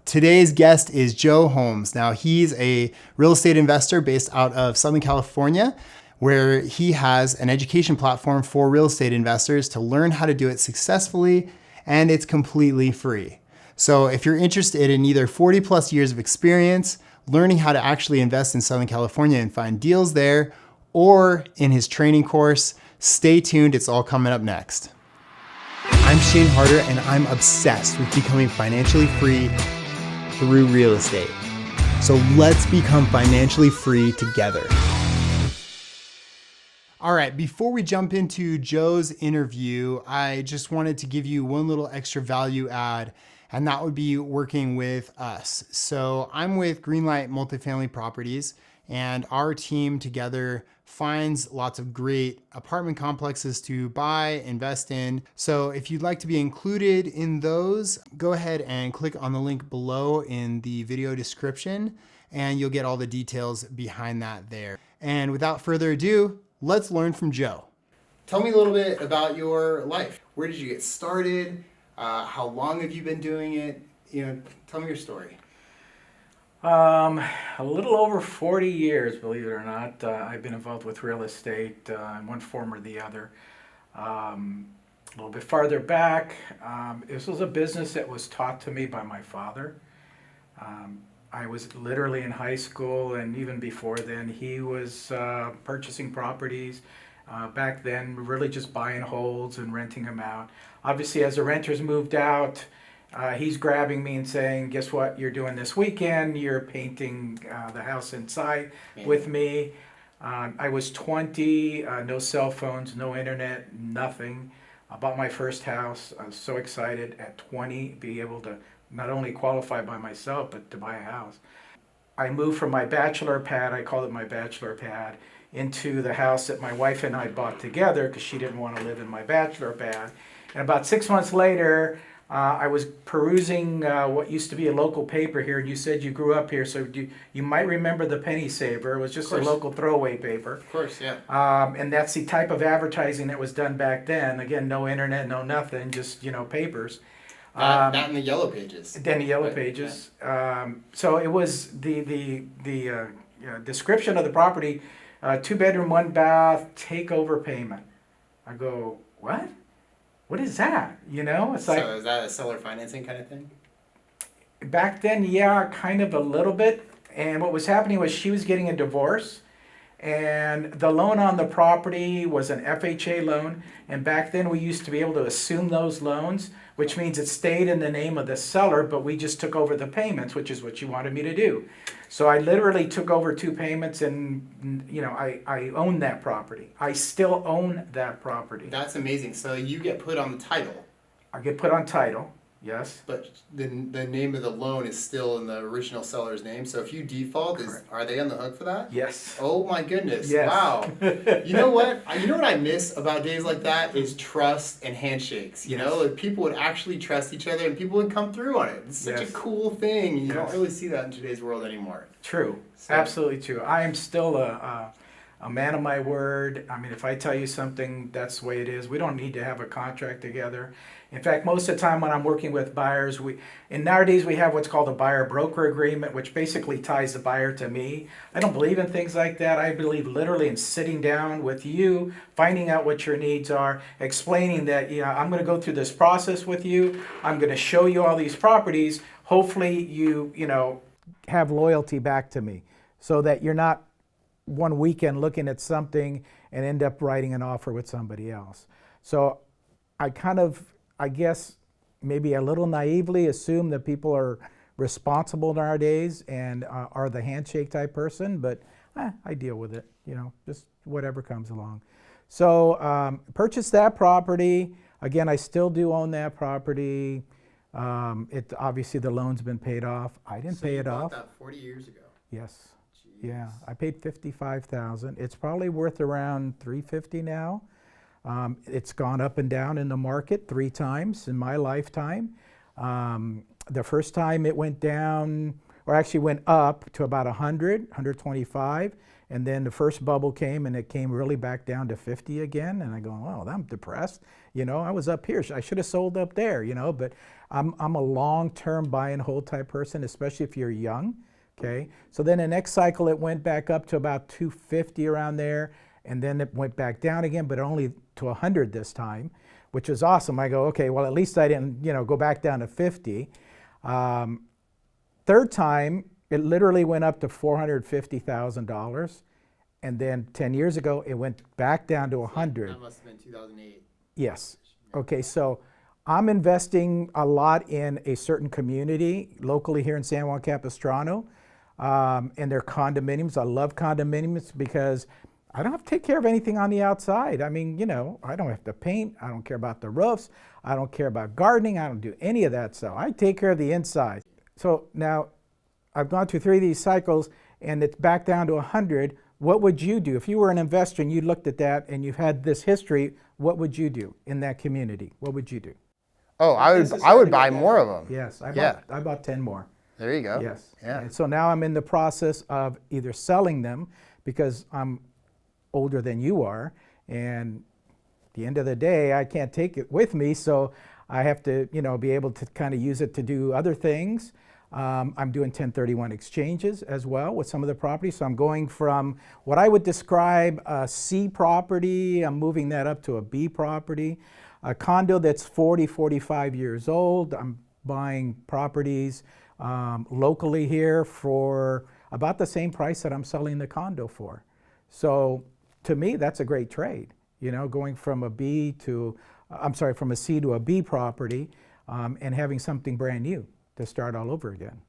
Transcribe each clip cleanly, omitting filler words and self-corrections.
Today's guest is Joe Holmes. Now, he's a real estate investor based out of Southern California, where he has an education platform for real estate investors to learn how to do it successfully, and it's completely free. So if you're interested in either 40 plus years of experience, learning how to actually invest in Southern California and find deals there, or in his training course, stay tuned, it's all coming up next. I'm Shane Harder, and I'm obsessed with becoming financially free through real estate. So let's become financially free together. All right, before we jump into Joe's interview, I just wanted to give you one little extra value add, and that would be working with us. So I'm with Greenlight Multifamily Properties, and our team together finds lots of great apartment complexes to buy, invest in. So if you'd like to be included in those, go ahead and click on the link below in the video description, and you'll get all the details behind that there. And without further ado, let's learn from Joe. Tell me a little bit about your life. Where did you get started? How long have you been doing it? Tell me your story. A little over 40 years, believe it or not. I've been involved with real estate in one form or the other. A little bit farther back, this was a business that was taught to me by my father. I was literally in high school, and even before then, he was purchasing properties. Back then, really just buying holds and renting them out. Obviously, as the renters moved out, he's grabbing me and saying, guess what you're doing this weekend? You're painting the house inside with me. I was 20, no cell phones, no internet, nothing. I bought my first house. I was so excited at 20, be able to not only qualify by myself, but to buy a house. I moved from my bachelor pad, I called it my bachelor pad, into the house that my wife and I bought together because she didn't want to live in my bachelor pad. And about 6 months later, I was perusing what used to be a local paper here, and you said you grew up here, so you might remember the Penny Saver. It was just a local throwaway paper. Of course, yeah. And that's the type of advertising that was done back then. Again, no internet, no nothing, just papers. Not in the yellow pages. Then the yellow pages. Yeah. So it was the description of the property: 2-bedroom, 1-bath, takeover payment. I go, what? What is that? It's like. So is that a seller financing kind of thing? Back then, yeah, kind of a little bit. And what was happening was she was getting a divorce, and the loan on the property was an FHA loan. And back then, we used to be able to assume those loans, which means it stayed in the name of the seller, but we just took over the payments, which is what you wanted me to do. So I literally took over 2 payments, and I own that property. I still own that property. That's amazing. So you get put on the title. I get put on title, yes. But the name of the loan is still in the original seller's name. So if you default, are they on the hook for that? Yes. Oh my goodness. Yes. Wow. You know what? You know what I miss about days like that is trust and handshakes. Like people would actually trust each other and people would come through on it. It's such a cool thing. You don't really see that in today's world anymore. True. So. Absolutely true. I am still a man of my word. I mean, if I tell you something, that's the way it is. We don't need to have a contract together. In fact, most of the time when I'm working with buyers, nowadays we have what's called a buyer-broker agreement, which basically ties the buyer to me. I don't believe in things like that. I believe literally in sitting down with you, finding out what your needs are, explaining that, I'm going to go through this process with you. I'm going to show you all these properties. Hopefully you have loyalty back to me so that you're not one weekend looking at something and end up writing an offer with somebody else. So I guess maybe a little naively assume that people are responsible nowadays and are the handshake type person, but I deal with it, just whatever comes along. So purchased that property. Again, I still do own that property. Obviously the loan's been paid off. I didn't pay it off. That 40 years ago. Yes. Jeez. Yeah, I paid $55,000. It's probably worth around $350 now. It's gone up and down in the market 3 times in my lifetime. The first time it went down, or actually went up to about 100, 125, And then the first bubble came and it came really back down to 50 again. And I go, oh, I'm depressed. I was up here. I should have sold up there, but I'm a long-term buy and hold type person, especially if you're young. Okay. So then the next cycle, it went back up to about 250 around there. And then it went back down again, but only to 100 this time, which is awesome. I go, okay, well, at least I didn't, go back down to 50. Third time, it literally went up to $450,000. And then 10 years ago, it went back down to 100. That must have been 2008. Yes. Okay, so I'm investing a lot in a certain community locally here in San Juan Capistrano, and their condominiums. I love condominiums because I don't have to take care of anything on the outside. I mean, I don't have to paint. I don't care about the roofs. I don't care about gardening. I don't do any of that stuff. I take care of the inside. So now I've gone through 3 of these cycles and it's back down to 100. What would you do? If you were an investor and you looked at that and you've had this history, what would you do in that community? What would you do? Oh, I would buy more of them. Yes, I bought 10 more. There you go. Yes. Yeah. And so now I'm in the process of either selling them because I'm older than you are, and at the end of the day, I can't take it with me, so I have to, be able to kind of use it to do other things. I'm doing 1031 exchanges as well with some of the properties. So I'm going from what I would describe a C property, I'm moving that up to a B property. A condo that's 40, 45 years old, I'm buying properties locally here for about the same price that I'm selling the condo for. So to me, that's a great trade, going from a from a C to a B property and having something brand new to start all over again.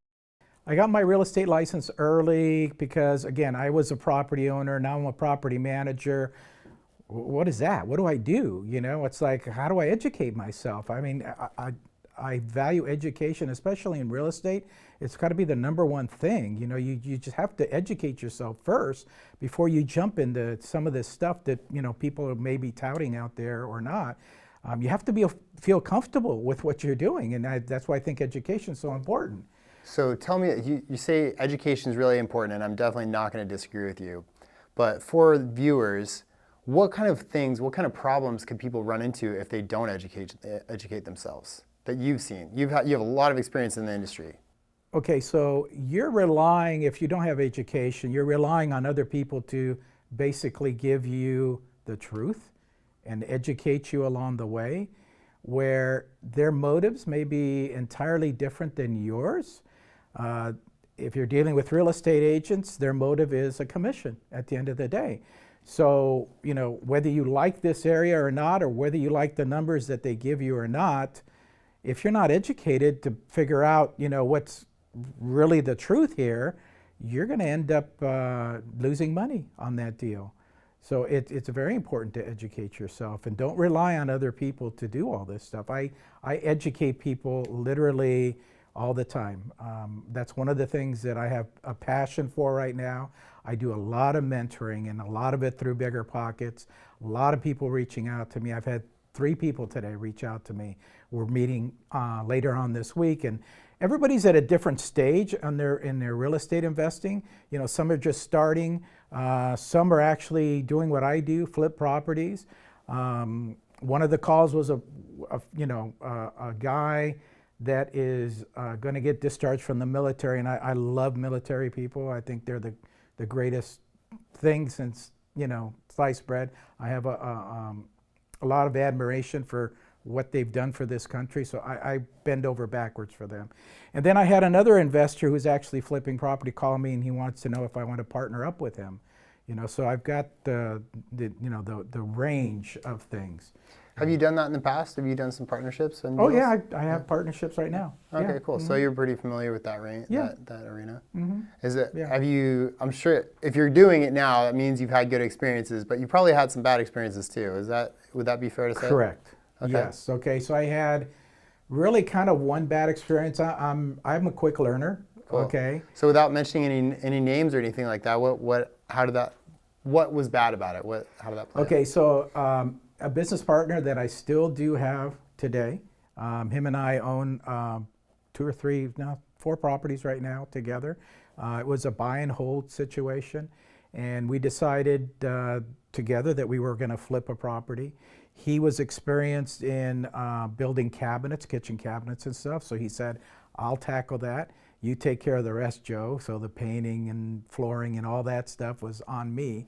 I got my real estate license early because, again, I was a property owner. Now I'm a property manager. What is that? What do I do? It's like, how do I educate myself? I mean, I value education, especially in real estate. It's got to be the number one thing. You just have to educate yourself first before you jump into some of this stuff that, people may be touting out there or not. You have to feel comfortable with what you're doing, and that's why I think education is so important. So tell me, you say education is really important, and I'm definitely not going to disagree with you. But for viewers, what kind of problems could people run into if they don't educate themselves that you've seen? You have a lot of experience in the industry. Okay, so if you don't have education, you're relying on other people to basically give you the truth and educate you along the way, where their motives may be entirely different than yours. If you're dealing with real estate agents, their motive is a commission at the end of the day. So, whether you like this area or not, or whether you like the numbers that they give you or not, if you're not educated to figure out, what's really the truth here, you're going to end up losing money on that deal. So it's very important to educate yourself and don't rely on other people to do all this stuff. I educate people literally all the time. That's one of the things that I have a passion for right now. I do a lot of mentoring and a lot of it through Bigger Pockets. A lot of people reaching out to me. I've had 3 people today reach out to me. We're meeting later on this week, and everybody's at a different stage in their real estate investing. Some are just starting. Some are actually doing what I do, flip properties. One of the calls was a guy that is going to get discharged from the military, and I love military people. I think they're the greatest thing since sliced bread. I have a lot of admiration for what they've done for this country, so I bend over backwards for them. And then I had another investor who's actually flipping property call me, and he wants to know if I want to partner up with him. So I've got the range of things. Have you done that in the past? Have you done some partnerships? Oh yeah, I have partnerships right now. Okay, yeah. Cool. Mm-hmm. So you're pretty familiar with that that arena. Mm-hmm. Is it? Yeah. Have you? I'm sure if you're doing it now, that means you've had good experiences, but you probably had some bad experiences too. Would that be fair to say? Correct. Okay. Yes. Okay. So I had really kind of one bad experience. I'm a quick learner. Cool. Okay. So without mentioning any names or anything like that, what was bad about it? How did that play? Okay. So a business partner that I still do have today. Him and I own 2 or 3, now 4 properties right now together. It was a buy and hold situation. and we decided together that we were going to flip a property. He was experienced in building cabinets, kitchen cabinets and stuff, so he said, I'll tackle that. You take care of the rest, Joe. So the painting and flooring and all that stuff was on me.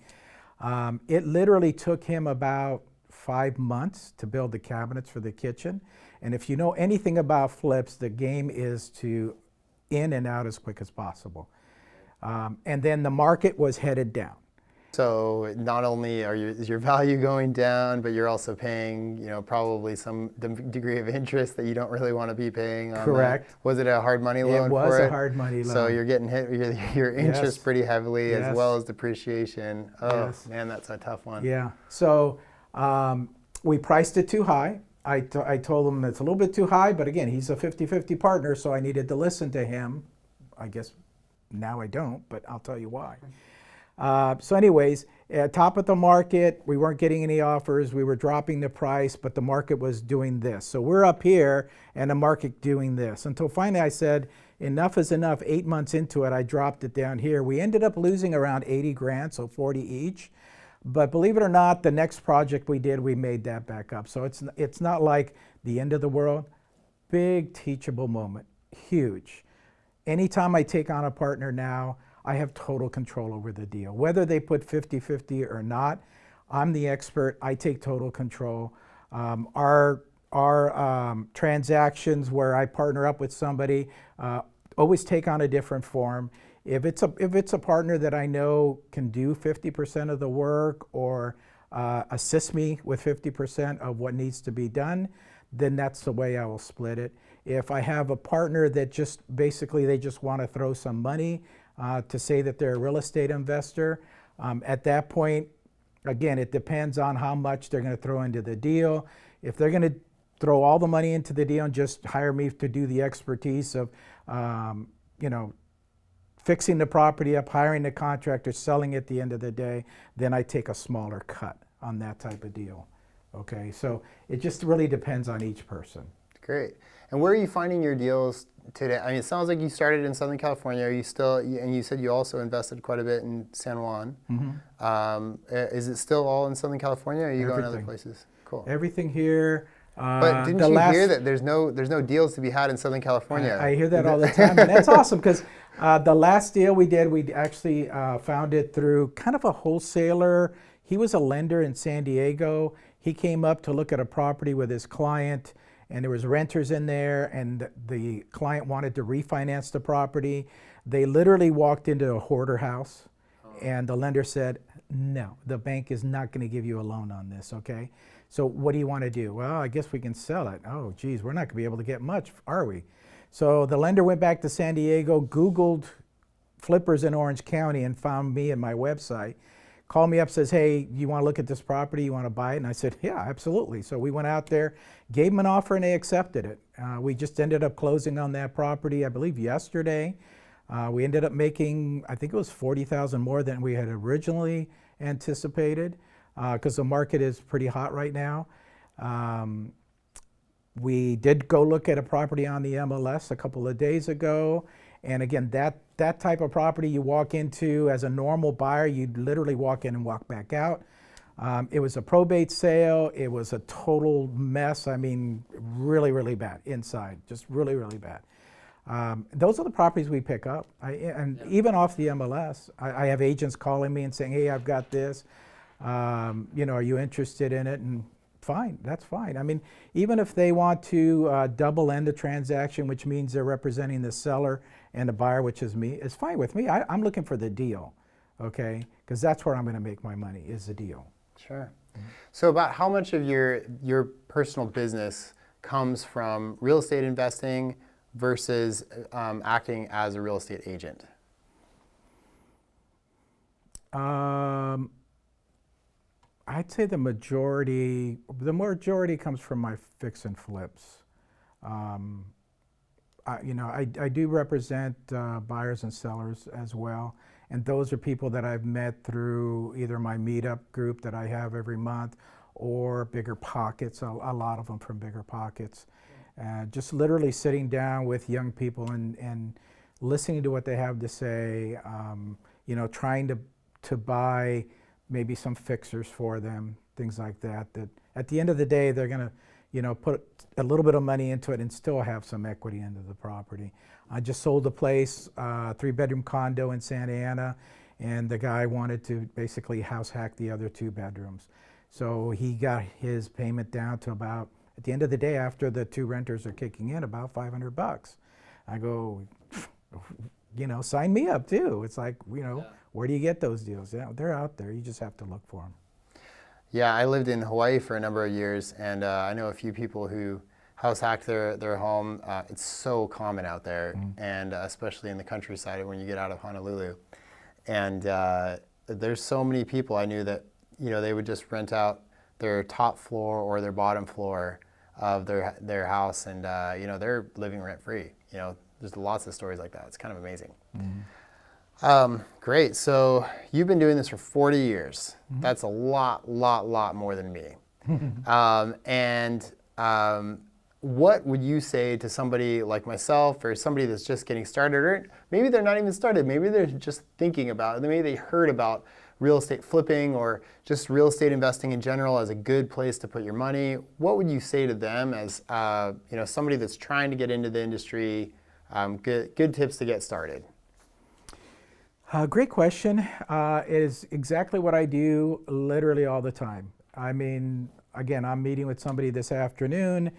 It literally took him about 5 months to build the cabinets for the kitchen. And if you know anything about flips, the game is to in and out as quick as possible. And then the market was headed down. So not only is your value going down, but you're also paying, probably some degree of interest that you don't really want to be paying on. Correct. That. Was it a hard money loan? It was a hard money loan. So you're getting hit your interest Yes. pretty heavily, Yes. as well as depreciation. Oh Yes. man, that's a tough one. Yeah. So we priced it too high. I told him it's a little bit too high, but again, he's a 50-50 partner, so I needed to listen to him. I guess now I don't, but I'll tell you why. So anyways, top of the market, we weren't getting any offers. We were dropping the price, but the market was doing this. So we're up here and the market doing this. Until finally I said, enough is enough. 8 months into it, I dropped it down here. We ended up losing around 80 grand, so 40 each. But believe it or not, the next project we did, we made that back up. So it's not like the end of the world. Big teachable moment, huge. Anytime I take on a partner now, I have total control over the deal. Whether they put 50-50 or not, I'm the expert. I take total control. Our transactions where I partner up with somebody always take on a different form. If it's a partner that I know can do 50% of the work or assist me with 50% of what needs to be done, then that's the way I will split it. If I have a partner that just basically they just want to throw some money to say that they're a real estate investor, at that point, again, it depends on how much they're going to throw into the deal. If they're going to throw all the money into the deal and just hire me to do the expertise of, fixing the property up, hiring the contractor, selling at the end of the day, then I take a smaller cut on that type of deal. Okay, so it just really depends on each person. Great. And where are you finding your deals today? I mean, it sounds like you started in Southern California. Are you still, and you said you also invested quite a bit in San Juan. Mm-hmm. Is it still all in Southern California, or are you going other places? Cool. Everything here. But didn't you hear that there's no deals to be had in Southern California? I hear that all the time, and that's awesome because the last deal we did, we actually found it through kind of a wholesaler. He was a lender in San Diego. He came up to look at a property with his client, and there was renters in there, and the client wanted to refinance the property. They literally walked into a hoarder house, and the lender said, no, the bank is not going to give you a loan on this, okay? So what do you want to do? Well, I guess we can sell it. Oh, geez, we're not going to be able to get much, are we? So the lender went back to San Diego, Googled flippers in Orange County, and found me and my website. Called me up, says, hey, you want to look at this property? You want to buy it? And I said, yeah, absolutely. So we went out there, gave them an offer, and they accepted it. We just ended up closing on that property, I believe, yesterday. We ended up making, I think it was $40,000 more than we had originally anticipated, because the market is pretty hot right now. We did go look at a property on the MLS a couple of days ago. And again, that type of property you walk into as a normal buyer, you'd literally walk in and walk back out. It was a probate sale. It was a total mess. I mean, really, really bad inside, just really, really bad. Those are the properties we pick up. Even off the MLS, I have agents calling me and saying, hey, I've got this. Are you interested in it? And fine, that's fine. I mean, even if they want to double end the transaction, which means they're representing the seller and the buyer, which is me, it's fine with me. I'm looking for the deal, okay? Because that's where I'm going to make my money, is the deal. Sure. So about how much of your personal business comes from real estate investing versus acting as a real estate agent? I'd say the majority comes from my fix and flips. I do represent buyers and sellers as well, and those are people that I've met through either my meetup group that I have every month or Bigger Pockets, a lot of them from Bigger Pockets. Just literally sitting down with young people and listening to what they have to say, trying to to buy maybe some fixers for them, things like that, that at the end of the day, they're going to, put a little bit of money into it and still have some equity into the property. I just sold a place, 3-bedroom condo in Santa Ana, and the guy wanted to basically house hack the other 2 bedrooms. So he got his payment down to about, at the end of the day, after the 2 renters are kicking in, about $500. I go, sign me up too. It's like, where do you get those deals? Yeah, they're out there. You just have to look for them. Yeah, I lived in Hawaii for a number of years, and I know a few people who house hacked their home. It's so common out there, and especially in the countryside when you get out of Honolulu. And there's so many people I knew that, they would just rent out their top floor or their bottom floor of their house, and they're living rent free. There's lots of stories like that. It's kind of amazing. Great. So you've been doing this for 40 years. That's a lot more than me. What would you say to somebody like myself or somebody that's just getting started, or maybe they're not even started, maybe they're just thinking about it, maybe they heard about real estate flipping or just real estate investing in general as a good place to put your money? What would you say to them as somebody that's trying to get into the industry? Good tips to get started. Great question. It is exactly what I do literally all the time. I mean, again, I'm meeting with somebody this afternoon.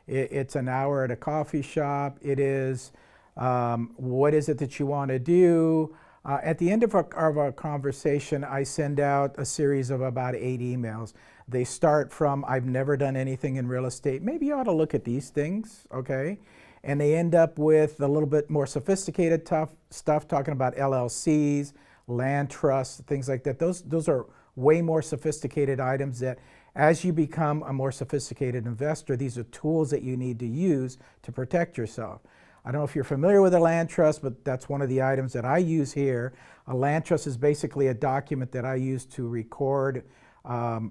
It's an hour at a coffee shop. It is, what is it that you want to do? At the end of our conversation, I send out a series of about 8 emails. They start from, I've never done anything in real estate. Maybe you ought to look at these things, okay? And they end up with a little bit more sophisticated stuff, talking about LLCs, land trusts, things like that. Those are way more sophisticated items that as you become a more sophisticated investor, these are tools that you need to use to protect yourself. I don't know if you're familiar with a land trust, but that's one of the items that I use here. A land trust is basically a document that I use to record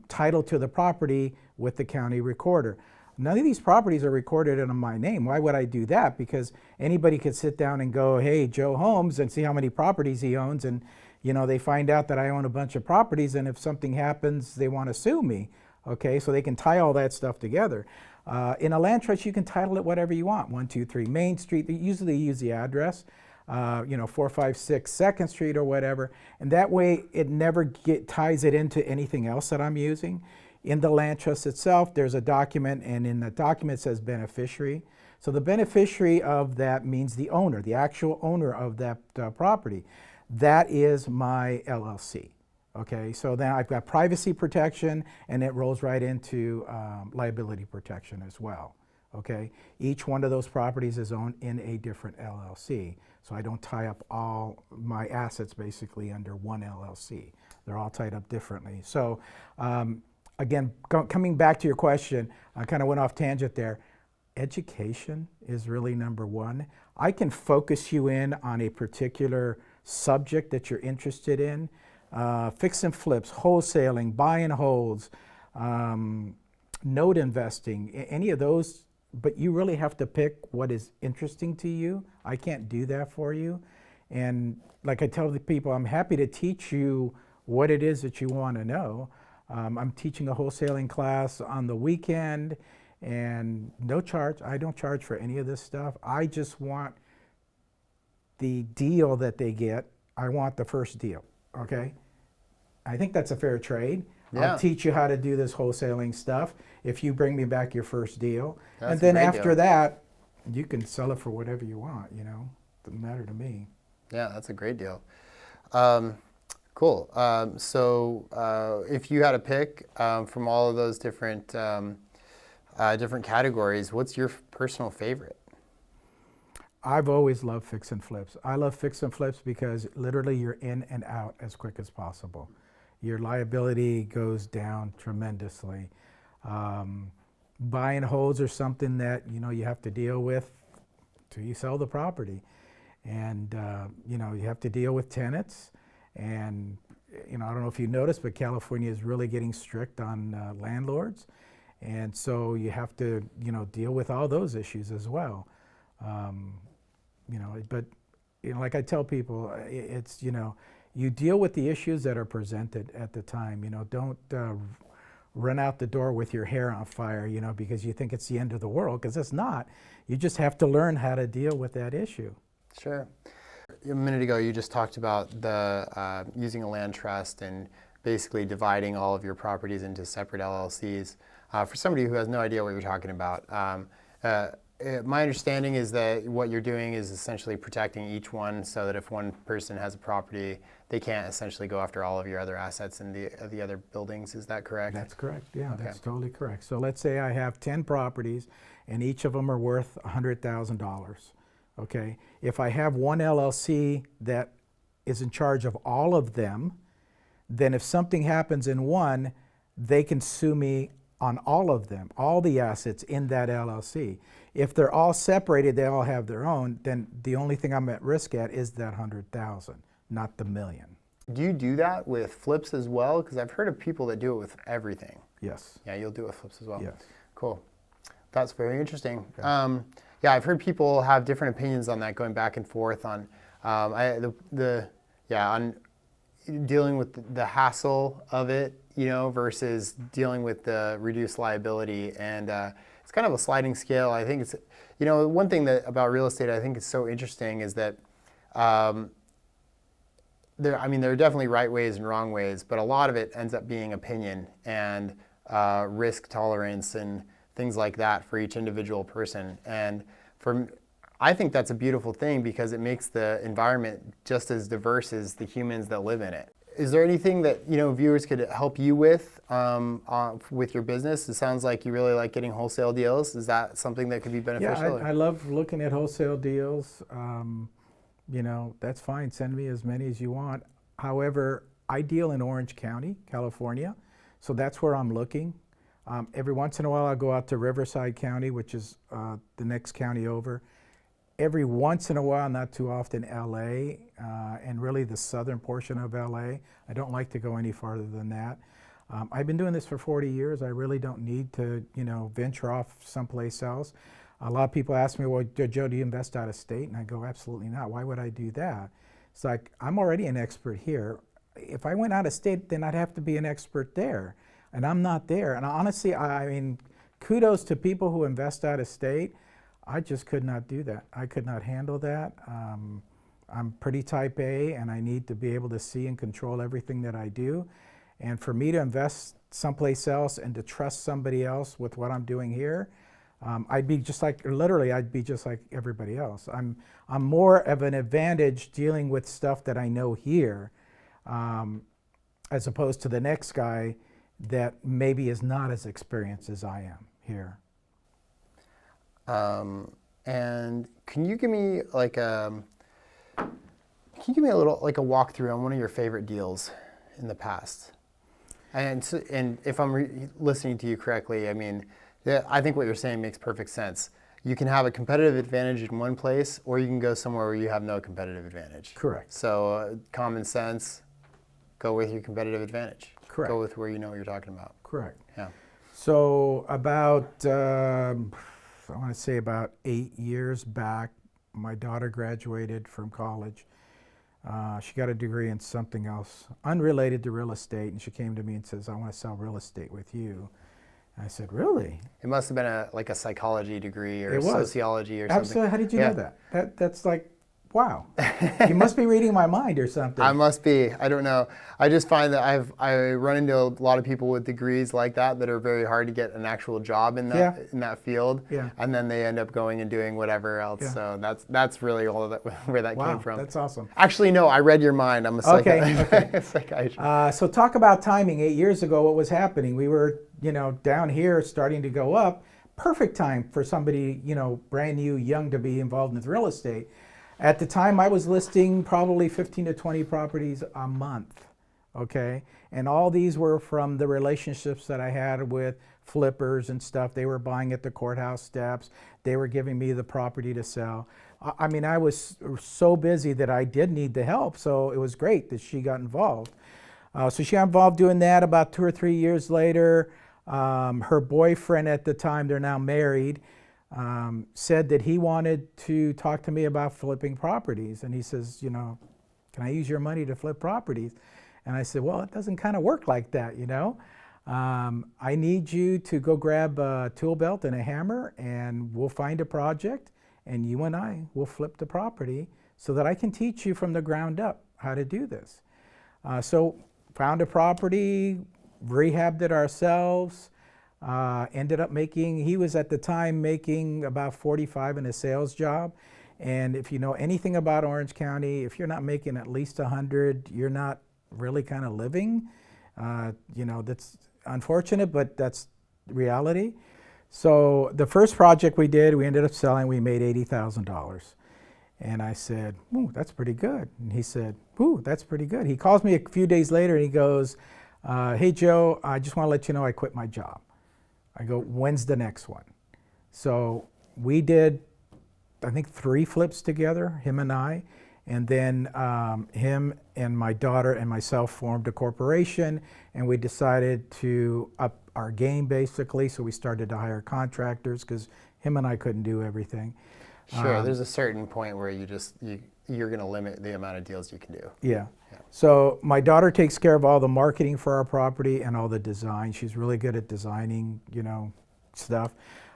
title to the property with the county recorder. None of these properties are recorded under my name. Why would I do that? Because anybody could sit down and go, hey, Joe Holmes, and see how many properties he owns, and they find out that I own a bunch of properties, and if something happens, they want to sue me. Okay, so they can tie all that stuff together. In a land trust, you can title it whatever you want. 123 Main Street. They usually use the address. 456 Second Street or whatever, and that way it never ties it into anything else that I'm using. In the land trust itself, there's a document, and in the document it says beneficiary. So the beneficiary of that means the owner, the actual owner of that property. That is my LLC. Okay, so then I've got privacy protection, and it rolls right into liability protection as well. Okay, each one of those properties is owned in a different LLC. So I don't tie up all my assets basically under one LLC. They're all tied up differently. So again, coming back to your question, I kind of went off tangent there. Education is really number one. I can focus you in on a particular subject that you're interested in. Fix and flips, wholesaling, buy and holds, note investing, any of those, but you really have to pick what is interesting to you. I can't do that for you. And like I tell the people, I'm happy to teach you what it is that you want to know. I'm teaching a wholesaling class on the weekend, and no charge. I don't charge for any of this stuff. I just want the deal that they get. I want the first deal, okay? I think that's a fair trade. Yeah. I'll teach you how to do this wholesaling stuff if you bring me back your first deal. That's and then a great after deal. that, you can sell it for whatever you want, Doesn't matter to me. Yeah, that's a great deal. Cool. So if you had to pick from all of those different categories, what's your personal favorite? I've always loved fix and flips. I love fix and flips because literally you're in and out as quick as possible. Your liability goes down tremendously. Buy and holds are something that you have to deal with till you sell the property, and you have to deal with tenants. And I don't know if you noticed, but California is really getting strict on landlords, and so you have to deal with all those issues as well. But like I tell people, it's you deal with the issues that are presented at the time. Don't run out the door with your hair on fire, because you think it's the end of the world, because it's not. You just have to learn how to deal with that issue. Sure. A minute ago, you just talked about the using a land trust and basically dividing all of your properties into separate LLCs. For somebody who has no idea what you're talking about, my understanding is that what you're doing is essentially protecting each one, so that if one person has a property, they can't essentially go after all of your other assets in the other buildings. Is that correct? That's correct. Yeah, Okay. That's totally correct. So let's say I have 10 properties and each of them are worth $100,000. Okay. If I have one LLC that is in charge of all of them, then if something happens in one, they can sue me on all of them, all the assets in that LLC. If they're all separated, they all have their own, then the only thing I'm at risk at is that 100,000, not the million. Do you do that with flips as well? Because I've heard of people that do it with everything. Yes. Yeah, you'll do it with flips as well. Yes. Cool. That's very interesting. Okay. Yeah, I've heard people have different opinions on that, going back and forth on on dealing with the hassle of it, versus dealing with the reduced liability. And it's kind of a sliding scale. I think it's, one thing about real estate I think is so interesting is that there are definitely right ways and wrong ways, but a lot of it ends up being opinion and risk tolerance and things like that for each individual person. And I think that's a beautiful thing, because it makes the environment just as diverse as the humans that live in it. Is there anything that viewers could help you with your business? It sounds like you really like getting wholesale deals. Is that something that could be beneficial? Yeah, I love looking at wholesale deals. That's fine. Send me as many as you want. However, I deal in Orange County, California, so that's where I'm looking. Every once in a while, I'll go out to Riverside County, which is the next county over. Every once in a while, not too often, LA, and really the southern portion of LA. I don't like to go any farther than that. I've been doing this for 40 years. I really don't need to, venture off someplace else. A lot of people ask me, well, Joe, do you invest out of state? And I go, absolutely not. Why would I do that? It's like, I'm already an expert here. If I went out of state, then I'd have to be an expert there. And I'm not there. And honestly, kudos to people who invest out of state. I just could not do that. I could not handle that. I'm pretty type A, and I need to be able to see and control everything that I do. And for me to invest someplace else and to trust somebody else with what I'm doing here, I'd be just like everybody else. I'm more of an advantage dealing with stuff that I know here, as opposed to the next guy that maybe is not as experienced as I am here. And can you give me a little a walkthrough on one of your favorite deals in the past? And if I'm listening to you correctly, I think what you're saying makes perfect sense. You can have a competitive advantage in one place, or you can go somewhere where you have no competitive advantage. Correct. So common sense, go with your competitive advantage. Correct. Go with where you know what you're talking about. Correct. Yeah. So about, I want to say about 8 years back, my daughter graduated from college. She got a degree in something else unrelated to real estate, and she came to me and says, I want to sell real estate with you. And I said, really? It must have been a psychology degree or It was. sociology or something. Absolutely. How did you know that? That's like, wow. You must be reading my mind or something. I must be. I don't know. I just find that I run into a lot of people with degrees like that are very hard to get an actual job in that field. Yeah. And then they end up going and doing whatever else. Yeah. So that's really all of that, where that came from. That's awesome. Actually, no. I read your mind. I'm a psychiatrist. So talk about timing. 8 years ago, what was happening? We were, down here starting to go up. Perfect time for somebody, brand new, young to be involved with real estate. At the time, I was listing probably 15 to 20 properties a month, okay? And all these were from the relationships that I had with flippers and stuff. They were buying at the courthouse steps. They were giving me the property to sell. I was so busy that I did need the help, so it was great that she got involved. So she got involved doing that. About 2 or 3 years later, her boyfriend at the time, they're now married, said that he wanted to talk to me about flipping properties. And he says, Can I use your money to flip properties? And I said, well, it doesn't kind of work like that, you know. I need you to go grab a tool belt and a hammer, and we'll find a project, and you and I will flip the property so that I can teach you from the ground up how to do this. So found a property, rehabbed it ourselves, ended up making, he was at the time making about 45 in a sales job. And if you know anything about Orange County, if you're not making at least 100, you're not really kind of living. You know, that's unfortunate, but that's reality. So the first project we did, we ended up selling, we made $80,000. And I said, ooh, that's pretty good. And he said, ooh, that's pretty good. He calls me a few days later and he goes, hey Joe, I just want to let you know I quit my job. I go, when's the next one? So we did, I think 3 flips together, him and I. And then him and my daughter and myself formed a corporation, and we decided to up our game basically. So we started to hire contractors because him and I couldn't do everything. Sure, there's a certain point where you're going to limit the amount of deals you can do. Yeah. So my daughter takes care of all the marketing for our property and all the design. She's really good at designing, you know, stuff.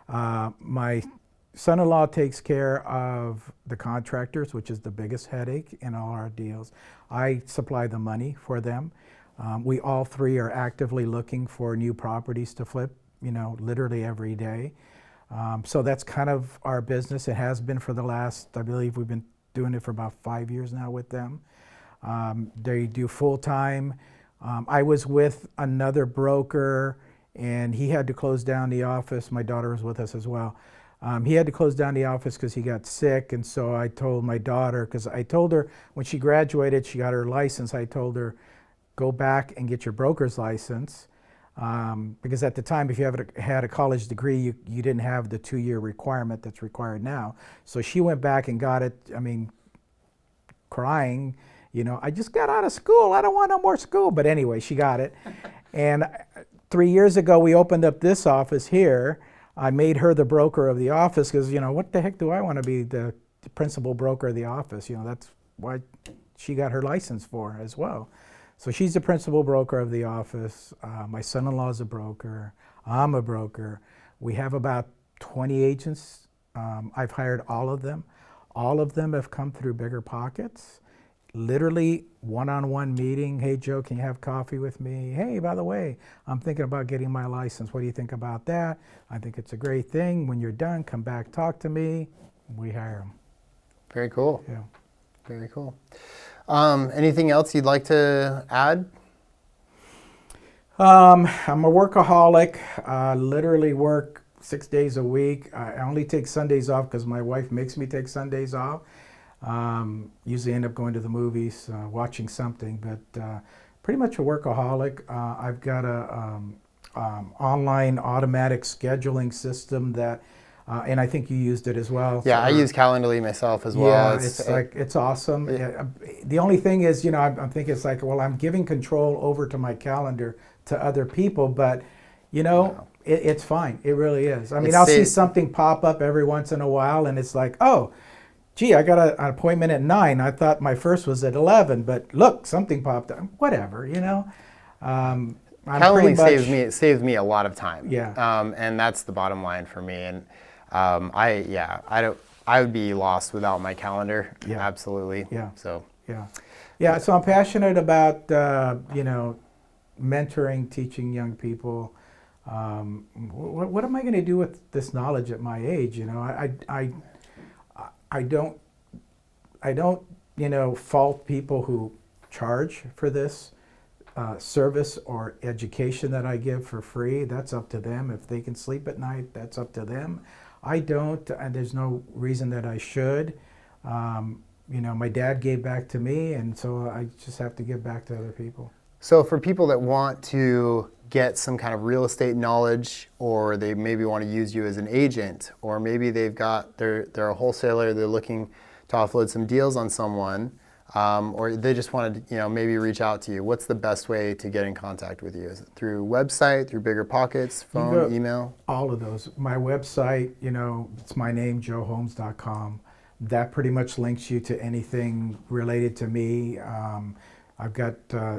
My son-in-law takes care of the contractors, which is the biggest headache in all our deals. I supply the money for them. We all 3 are actively looking for new properties to flip, you know, literally every day. So that's kind of our business. It has been for the last, I believe we've been doing it for about 5 years now with them. They do full-time. I was with another broker and he had to close down the office. My daughter was with us as well. He had to close down the office because he got sick, and so I told my daughter, because I told her when she graduated, she got her license, I told her, go back and get your broker's license. Because at the time, if you had a college degree, you didn't have the 2-year requirement that's required now. So she went back and got it, I mean, crying, you know, I just got out of school, I don't want no more school. But anyway, she got it. And 3 years ago, we opened up this office here. I made her the broker of the office because, you know, what the heck do I want to be the principal broker of the office? You know, that's why she got her license for as well. So she's the principal broker of the office. My son-in-law is a broker. I'm a broker. We have about 20 agents. I've hired all of them. All of them have come through Bigger Pockets. Literally one-on-one meeting. Hey Joe, can you have coffee with me? Hey, by the way, I'm thinking about getting my license. What do you think about that? I think it's a great thing. When you're done, come back, talk to me. We hire them. Very cool. Yeah. Very cool. Anything else you'd like to add? I'm a workaholic. Literally work 6 days a week. I only take Sundays off because my wife makes me take Sundays off. Usually end up going to the movies, watching something, but pretty much a workaholic. I've got a online automatic scheduling system that, and I think you used it as well. Yeah, I use Calendly myself as well. Yeah, it's awesome. The only thing is, you know, I'm thinking it's like, well, I'm giving control over to my calendar to other people, but you know, it's fine. It really is. I mean, I'll see something pop up every once in a while, and it's like, oh, gee, I got an appointment at 9. I thought my first was at 11, but look, something popped up. Whatever, you know. Calendly saves me a lot of time. Yeah. And that's the bottom line for me. And I would be lost without my calendar. Yeah. Absolutely. Yeah. So. Yeah. So I'm passionate about you know, mentoring, teaching young people. What am I going to do with this knowledge at my age? You know, I don't, you know, fault people who charge for this service or education that I give for free. That's up to them. If they can sleep at night, that's up to them. I don't, and there's no reason that I should. You know, my dad gave back to me, and so I just have to give back to other people. So for people that want to get some kind of real estate knowledge, or they maybe want to use you as an agent, or maybe they're a wholesaler, they're looking to offload some deals on someone, or they just want to, you know, maybe reach out to you, what's the best way to get in contact with you? Is it through website, through Bigger Pockets, phone, email? All of those. My website, you know, it's my name, joeholmes.com. that pretty much links you to anything related to me. I've got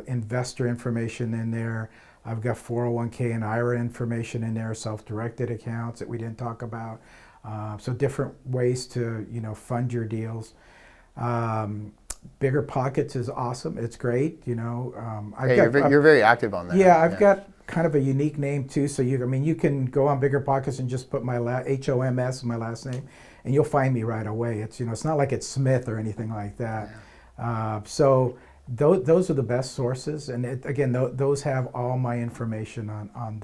investor information in there. I've got 401k and IRA information in there, self-directed accounts that we didn't talk about. So different ways to, fund your deals. Bigger Pockets is awesome. It's great. You're very active on that. Yeah, I've got kind of a unique name too. So you can go on Bigger Pockets and just put my HOMS, my last name, and you'll find me right away. It's not like it's Smith or anything like that. So those are the best sources, and those have all my information on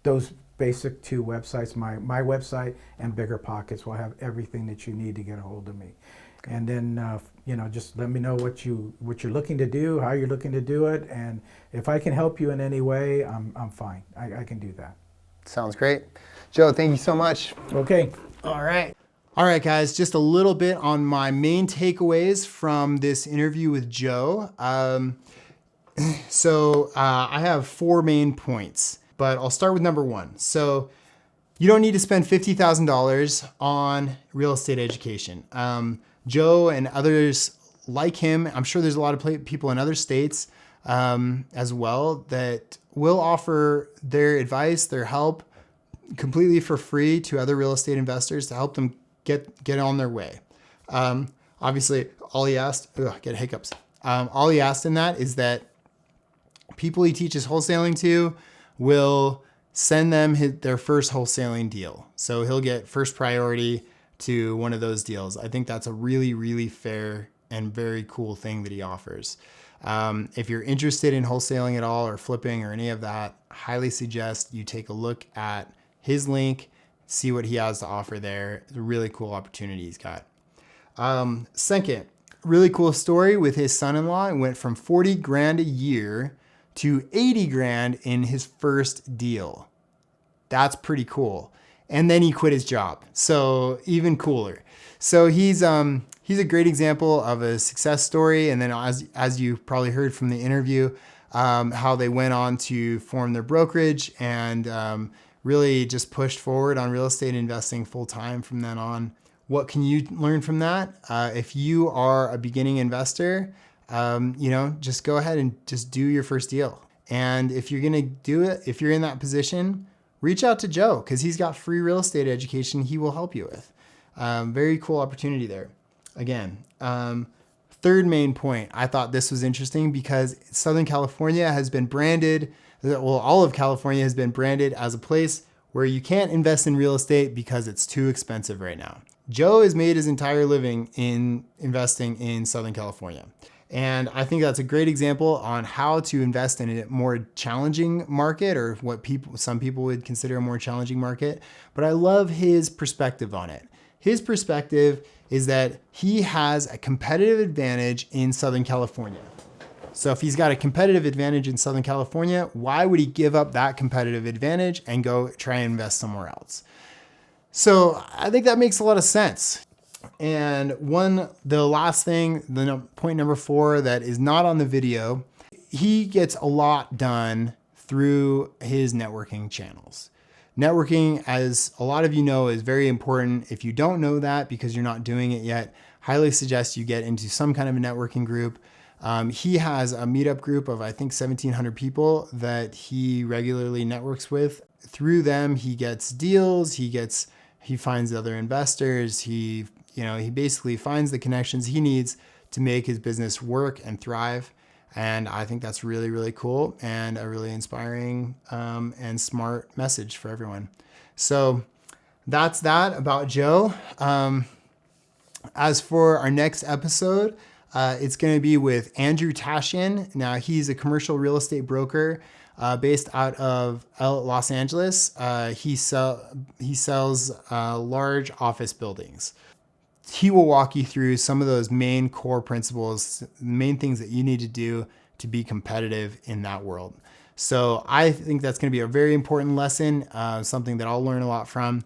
those basic two websites. My website and Bigger Pockets will have everything that you need to get a hold of me. And then just let me know what you're looking to do, how you're looking to do it, and if I can help you in any way, I'm fine. I can do that. Sounds great. Joe, thank you so much. Okay. All right. All right, guys, just a little bit on my main takeaways from this interview with Joe. I have 4 main points, but I'll start with number 1. So you don't need to spend $50,000 on real estate education. Joe and others like him, I'm sure there's a lot of people in other states as well that will offer their advice, their help completely for free to other real estate investors to help them get on their way. Obviously, all he asked, get hiccups. All he asked in that is that people he teaches wholesaling to will send them their first wholesaling deal. So he'll get first priority to one of those deals. I think that's a really, really fair and very cool thing that he offers. If you're interested in wholesaling at all or flipping or any of that, highly suggest you take a look at his link, see what he has to offer there. It's a really cool opportunity he's got. Second, really cool story with his son-in-law. It went from 40 grand a year to 80 grand in his first deal. That's pretty cool. And then he quit his job. So even cooler. So he's a great example of a success story. And then as you probably heard from the interview, how they went on to form their brokerage and really just pushed forward on real estate investing full time from then on. What can you learn from that? If you are a beginning investor, just go ahead and just do your first deal. And if you're going to do it, if you're in that position, reach out to Joe because he's got free real estate education he will help you with. Very cool opportunity there. Again, third main point, I thought this was interesting because Southern California has been branded, all of California has been branded as a place where you can't invest in real estate because it's too expensive right now. Joe has made his entire living in investing in Southern California. And I think that's a great example on how to invest in a more challenging market or what some people would consider a more challenging market. But I love his perspective on it. His perspective is that he has a competitive advantage in Southern California. So if he's got a competitive advantage in Southern California, why would he give up that competitive advantage and go try and invest somewhere else? So I think that makes a lot of sense. And the last thing, point number 4 that is not on the video, he gets a lot done through his networking channels. Networking, as a lot of you know, is very important. If you don't know that because you're not doing it yet, highly suggest you get into some kind of a networking group. He has a meetup group of, I think, 1,700 people that he regularly networks with. Through them, he gets deals, he finds other investors, he basically finds the connections he needs to make his business work and thrive. And I think that's really, really cool and a really inspiring and smart message for everyone. So that's that about Joe. As for our next episode, it's going to be with Andrew Tashian. Now, he's a commercial real estate broker based out of Los Angeles. He sells large office buildings. He will walk you through some of those main core principles, main things that you need to do to be competitive in that world. So I think that's going to be a very important lesson, something that I'll learn a lot from.